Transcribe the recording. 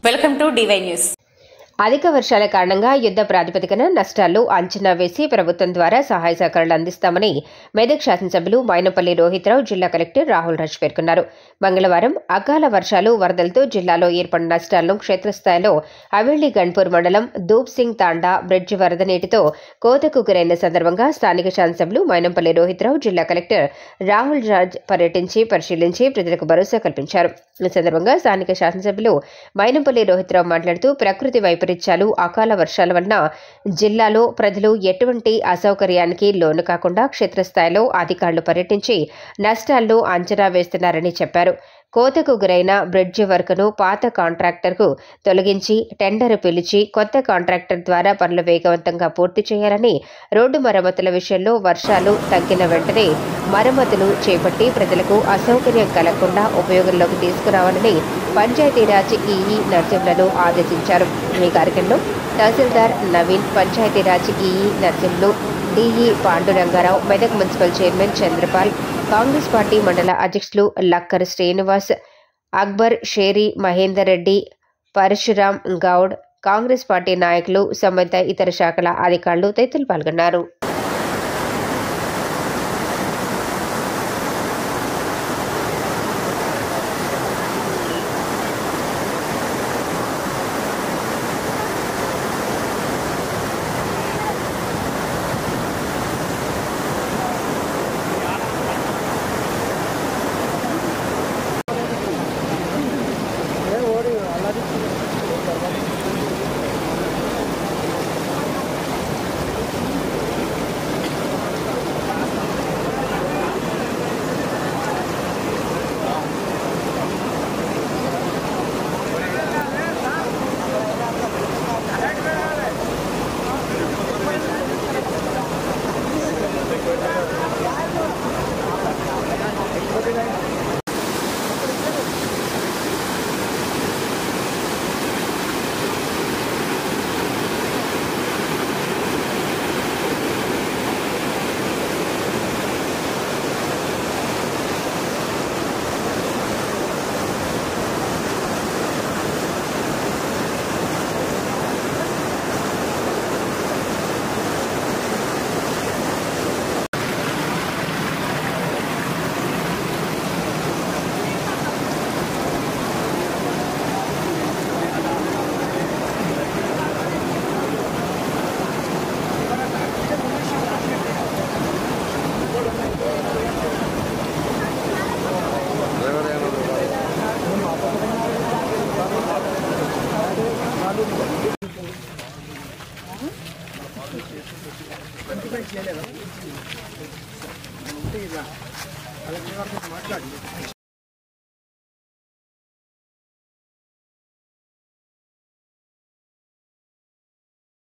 Welcome to DY news. అధిక వర్షాల కారణంగా యుద్ధ ప్రాతిపదికన నష్టాలు అంచనా వేసి ప్రభుత్వం ద్వారా సహాయ సహకారాలు అందిస్తామని మెదక్ శాసనసభ్యులు మైనంపల్లి రోహిత్రావు జిల్లా కలెక్టర్ రాహుల్ రాజ్ పేర్కొన్నారు. మంగళవారం అకాల వర్షాలు వరదలతో జిల్లాలో ఏర్పడిన నష్టాలను క్షేత్రస్థాయిలో హవేలీ గన్పూర్ మండలం దూప్ సింగ్ తాండా బ్రిడ్జి వరద నీటితో కోతకు గురైన సందర్భంగా స్థానిక శాసనసభ్యులు మైనంపల్లి రోహిత్రావు జిల్లా కలెక్టర్ రాహుల్ రాజ్ పర్యటించి పరిశీలించి ప్రజలకు భరోసా కల్పించారు. ఈ సందర్భంగా స్థానిక శాసనసభ్యులు మైనంపల్లి రోహిత్రావు మాట్లాడుతూ ప్రకృతి వైపరీత్యాలు అకాల వర్షాల వలన జిల్లాలో ప్రజలు ఎటువంటి అసౌకర్యానికి లోను కాకుండా క్షేత్రస్థాయిలో అధికారులు పర్యటించి నష్టాలను అంచనా వేస్తున్నారని చెప్పారు. కోతకు గురైన బ్రిడ్జి వర్క్ను పాత కాంట్రాక్టర్కు తొలగించి టెండర్ పిలిచి కొత్త కాంట్రాక్టర్ ద్వారా పనులు వేగవంతంగా పూర్తి చేయాలని, రోడ్డు మరమ్మతుల విషయంలో వర్షాలు తగ్గిన వెంటనే మరమ్మతులు చేపట్టి ప్రజలకు అసౌకర్యం కలగకుండా ఉపయోగంలోకి తీసుకురావాలని పంచాయతీరాజ్ ఈఈ నరసింహులను ఆదేశించారు. ఈ కార్యక్రమంలో తహసీల్దార్ Naveen, Panchayati Raj EE Narasimhulu, DE Pandurangarao, Medak municipal chairman Chandrapal, Congress party మండల అధ్యక్షులు లక్కర్ శ్రీనివాస్, అక్బర్, షేరి, మహేందర్ రెడ్డి, పరశురాం గౌడ్, కాంగ్రెస్ పార్టీ నాయకులు, సంబంధిత ఇతర శాఖల అధికారులు తదితరులు పాల్గొన్నారు.